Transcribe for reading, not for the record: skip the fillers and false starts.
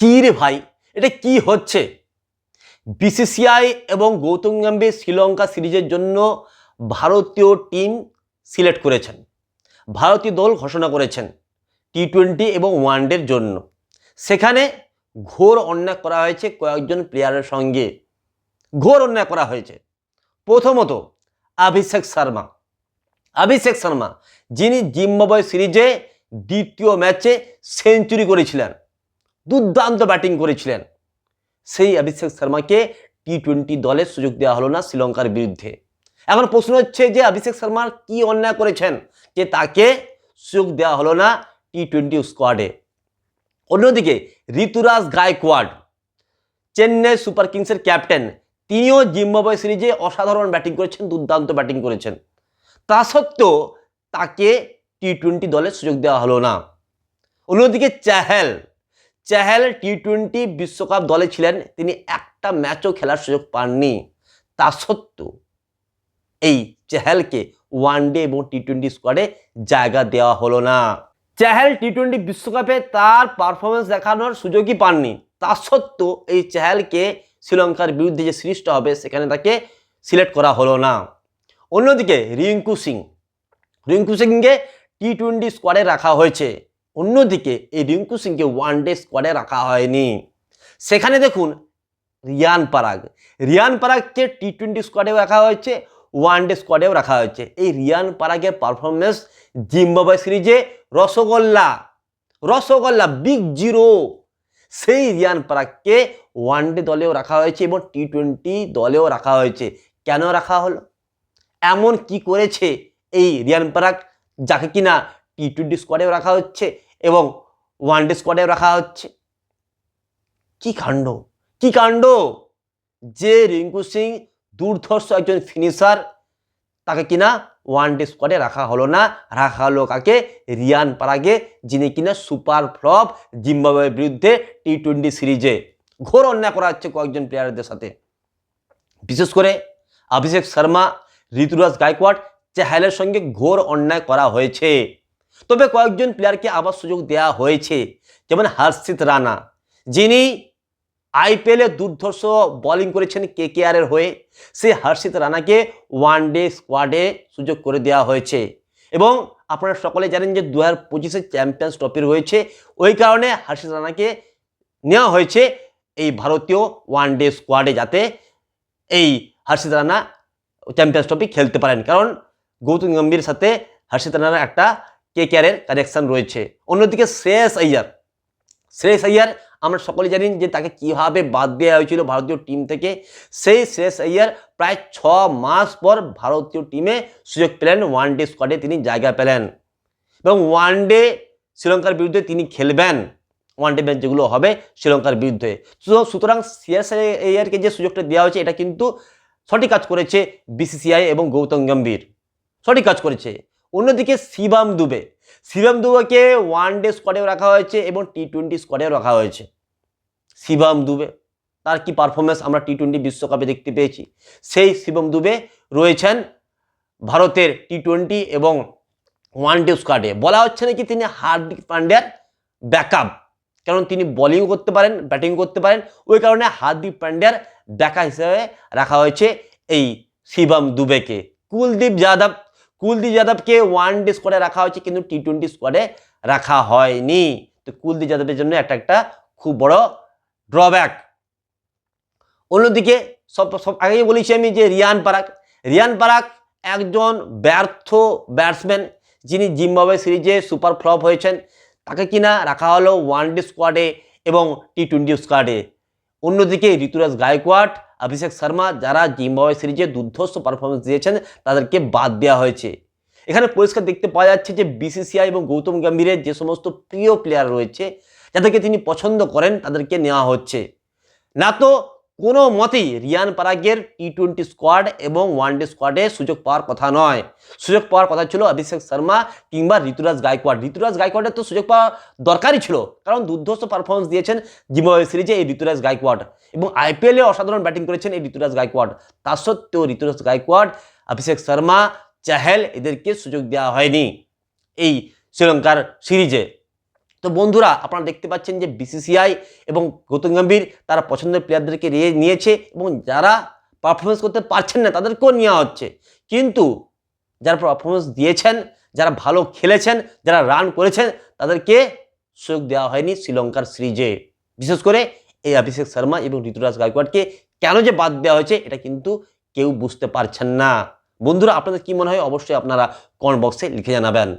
কি রে ভাই, এটা কি হচ্ছে? বিসিসিআই এবং গৌতম গম্ভীর শ্রীলঙ্কা সিরিজের জন্য ভারতীয় টিম সিলেক্ট করেছেন, ভারতীয় দল ঘোষণা করেছেন টি-20 এবং ওয়ানডের জন্য। সেখানে ঘোর অন্যায় করা হয়েছে কয়েকজন প্লেয়ারের সঙ্গে, ঘোর অন্যায় করা হয়েছে। প্রথমত অভিষেক শর্মা যিনি জিম্বাবুয়ে সিরিজে দ্বিতীয় ম্যাচে সেঞ্চুরি করেছিলেন, দুর্দান্ত ব্যাটিং করেছিলেন, সেই অভিষেক শর্মাকে টি-20 দলের সুযোগ দেওয়া হলো না শ্রীলঙ্কার বিরুদ্ধে। এখন প্রশ্ন হচ্ছে যে অভিষেক শর্মার কি অন্যায় করেছেন যে তাকে সুযোগ দেওয়া হলো না টি-20 স্কোয়াডে। অন্যদিকে ঋতুরাজ গায়কোয়াড়, চেন্নাই সুপার কিংসের ক্যাপ্টেন, তিনিও জিম্বাবুয়ে সিরিজে অসাধারণ ব্যাটিং করেছেন, দুর্দান্ত ব্যাটিং করেছেন। তা সত্ত্বেও তাকে টি-20 দলের সুযোগ দেওয়া হলো না। অন্যদিকে চাহেল টি-20 বিশ্বকাপ দলে ছিলেন, তিনি একটা ম্যাচও খেলার সুযোগ পাননি। তা সত্ত্বেও এই চাহেলকে ওয়ানডে এবং টি-20 স্কোয়াডে জায়গা দেওয়া হলো না। চাহেল টি-20 বিশ্বকাপে তার পারফরমেন্স দেখানোর সুযোগই পাননি। তা সত্ত্বেও এই চাহেলকে শ্রীলঙ্কার বিরুদ্ধে যে সিরিজটা হবে সেখানে তাকে সিলেক্ট করা হলো না। অন্যদিকে রিঙ্কু সিংকে টি-20 স্কোয়াডে রাখা হয়েছে, অন্যদিকে এই রিঙ্কু সিংকে ওয়ানডে স্কোয়াডে রাখা হয়নি। সেখানে দেখুন রিয়ান পরাগকে টি-20 স্কোয়াডেও রাখা হয়েছে, ওয়ানডে স্কোয়াডেও রাখা হয়েছে। এই রিয়ান পরাগের পারফরমেন্স জিম্বাবুয়ে সিরিজে রসগোল্লা বিগ জিরো। সেই রিয়ান পরাগকে ওয়ানডে দলেও রাখা হয়েছে এবং টি-20 দলেও রাখা হয়েছে। কেন রাখা হলো? এমন কি করেছে এই রিয়ান পরাগ যাকে কিনা টি-20 স্কোয়াডেও রাখা হচ্ছে এবং ওয়ানডে স্কোয়াডেও রাখা হচ্ছে? কি কাণ্ড যে রিঙ্কু সিং দুর্ধর্ষ একজন ফিনিশার, তাকে কিনা ওয়ানডে স্কোয়াডে রাখা হলো না। রাখা হলো কাকে? রিয়ান পরাগে, যিনি কিনা সুপার ফ্লপ জিম্বাবুয়ের বিরুদ্ধে টি-20 সিরিজে। ঘোর অন্যায় করা হচ্ছে কয়েকজন প্লেয়ারদের সাথে, বিশেষ করে অভিষেক শর্মা, ঋতুরাজ গায়কোয়াড়, চাহেলের সঙ্গে ঘোর অন্যায় করা হয়েছে। তবে কয়েকজন প্লেয়ারকে আবার সুযোগ দেওয়া হয়েছে, যেমন হর্ষিত রানা, যিনি আইপিএলে দুর্ধর্ষ বোলিং করেছেন কেকেআরের হয়ে। সেই হর্ষিত রানাকে ওয়ানডে স্কোয়াডে সুযোগ করে দেওয়া হয়েছে। এবং আপনারা সকলে জানেন যে 2025 চ্যাম্পিয়ন্স ট্রফি রয়েছে, ওই কারণে হর্ষিত রানাকে নেওয়া হয়েছে এই ভারতীয় ওয়ানডে স্কোয়াডে, যাতে এই হর্ষিত রানা চ্যাম্পিয়ন্স ট্রফি খেলতে পারেন। কারণ গৌতম গম্ভীরের সাথে হর্ষিত রানার একটা কেকেআরের কানেকশন রয়েছে। অন্যদিকে শ্রেয়স আইয়ার আমরা সকলে জানি যে তাকে কিভাবে বাদ দেওয়া হয়েছিল ভারতীয় টিম থেকে। সেই শ্রেয়স আইয়ার প্রায় 6 মাস পর ভারতীয় টিমে সুযোগ পেলেন, ওয়ানডে স্কোয়াডে তিনি জায়গা পেলেন এবং ওয়ানডে শ্রীলঙ্কার বিরুদ্ধে তিনি খেলবেন, ওয়ানডে ম্যাচ যেগুলো হবে শ্রীলঙ্কার বিরুদ্ধে। সুতরাং শ্রেয়স আইয়ারকে যে সুযোগটা দেওয়া হয়েছে এটা কিন্তু সঠিক কাজ করেছে বিসিসিআই এবং গৌতম গম্ভীর, সঠিক কাজ করেছে। অন্যদিকে শিবম দুবেকে ওয়ানডে স্কোয়াডেও রাখা হয়েছে এবং টি-20 স্কোয়াডেও রাখা হয়েছে। শিবম দুবে, তার কি পারফরমেন্স আমরা টি-20 বিশ্বকাপে দেখতে পেয়েছি। সেই শিবম দুবে রয়েছেন ভারতের টি-20 এবং ওয়ানডে স্কোয়াডে। বলা হচ্ছে নাকি তিনি হার্দিক পান্ডিয়ার ব্যাকআপ, কারণ তিনি বোলিংও করতে পারেন, ব্যাটিং করতে পারেন, ওই কারণে হার্দিক পান্ডিয়ার ব্যাকআপ হিসেবে রাখা হয়েছে এই শিবম দুবেকে। কুলদীপ যাদবকে ওয়ানডে স্কোয়াডে রাখা হয়েছে কিন্তু টি-20 স্কোয়াডে রাখা হয়নি। তো কুলদীপ যাদবের জন্য একটা খুব বড় ড্রব্যাক। অন্যদিকে সব আগেই বলেছি আমি যে রিয়ান পরাগ একজন ব্যর্থ ব্যাটসম্যান, যিনি জিম্বাবুয়ে সিরিজে সুপার ফ্লপ হয়েছেন, তাকে কিনা রাখা হলো ওয়ানডে স্কোয়াডে এবং টি-20 স্কোয়াডে। অন্যদিকে ঋতুরাজ গায়কোয়াড়, অভিষেক শর্মা, যারা জিম্বাবুয়ে সিরিজে দুর্ধর্ষ পারফরমেন্স দিয়েছেন, তাদেরকে বাদ দেওয়া হয়েছে। এখানে পরিষ্কার দেখতে পাওয়া যাচ্ছে যে বিসিসিআই এবং গৌতম গম্ভীরের যে সমস্ত প্রিয় প্লেয়ার রয়েছে, যাদেরকে তিনি পছন্দ করেন, তাদেরকে নেওয়া হচ্ছে না। তো কোনো মতেই রিয়ান পরাগের টি-20 স্কোয়াড এবং ওয়ানডে স্কোয়াডে সুযোগ পাওয়ার কথা নয়। সুযোগ পাওয়ার কথা ছিল অভিষেক শর্মা কিংবা ঋতুরাজ গায়কোয়াড়ের তো সুযোগ পাওয়া দরকারই ছিল, কারণ দুর্ধর্ষ পারফরমেন্স দিয়েছেন জিম্বাবুয়ে সিরিজে এই ঋতুরাজ গায়কোয়াড় এবং আইপিএলে অসাধারণ ব্যাটিং করেছেন এই ঋতুরাজ গায়কোয়াড়। তা সত্ত্বেও ঋতুরাজ গায়কোয়াড়, অভিষেক শর্মা, চাহেল, এদেরকে সুযোগ দেওয়া হয়নি এই শ্রীলঙ্কার সিরিজে। তো বন্ধুরা আপনারা দেখতে পাচ্ছেন যে বিসিসিআই এবং গৌতম গম্ভীর তারা পছন্দের প্লেয়ারদেরকে নিয়েছে এবং যারা পারফরমেন্স করতে পারছেন না তাদেরকেও নেওয়া হচ্ছে, কিন্তু যারা পারফরমেন্স দিয়েছেন, যারা ভালো খেলেছেন, যারা রান করেছেন তাদেরকে সুযোগ দেওয়া হয়নি শ্রীলঙ্কার সিরিজে। বিশেষ করে এই অভিষেক শর্মা এবং ঋতুরাজ গায়কোয়াড়কে কেন যে বাদ দেওয়া হয়েছে এটা কিন্তু কেউ বুঝতে পারছেন না। বন্ধুরা আপনাদের কি মনে হয় অবশ্যই আপনারা কমেন্ট বক্সে লিখে জানাবেন।